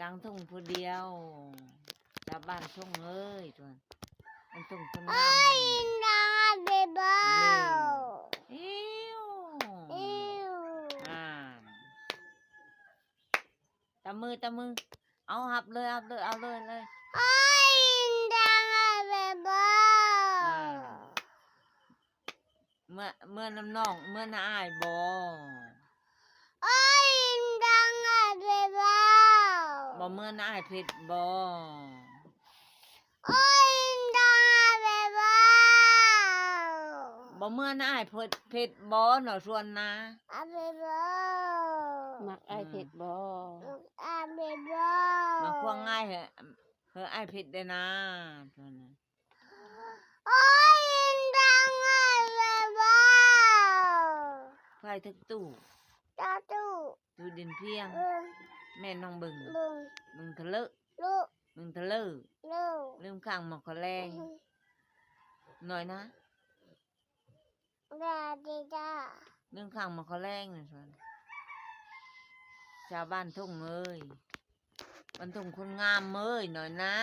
างทุ่งผู้เดียวชาวบ้านทุ่งเอ้ยตัวมันทุ่งคนงาม ดังเบเบ้า อิ้ว อิ้ว ตะมือเอาหับเลยเอาเลยเลย ดังเบเบ้า เมื่อน้ำน้องเมื่อน้าอายบ่ ดังเบเบ้า บ่เมื่อน้าอายผิดบ่ ดังเบเบ้า บ่เมื่อน้าอายผิดบ่เนาะส่วนนะ เบเบ้า มักไอเผ็ดบ่ เบเบ้า มาควงง่ายเหอะอายผิดได้นะตัวนั้น ดังเบเบ้า ไฟทึกตู้ ตาตู้ ตู้ดินเพียงแม่น้องบึง ลุง มึงทะเลอะ ลูก มึงทะเลอะ ลูก ลืมข้างหมอกขแรงหน่อยนะ ดาดีดา ลืมข้างหมอกขแรงนะส่วนชาวบ้านทุ่งเอ้ยบ้านทุ่งคนงามเอ้ยหน่อยนะ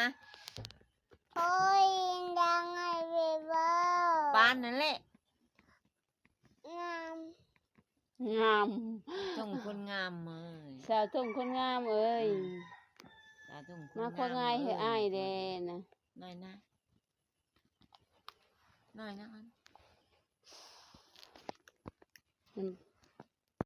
ดังเบเบ้า บ้านนั่นแหละ งาม งาม ทุ่งคนงามเอ้ย สาวทุ่งคนงามเอ้ย ชาวทุ่งคน มาควง่ายให้อ้ายแดนะ หน่อยนะอัน มัน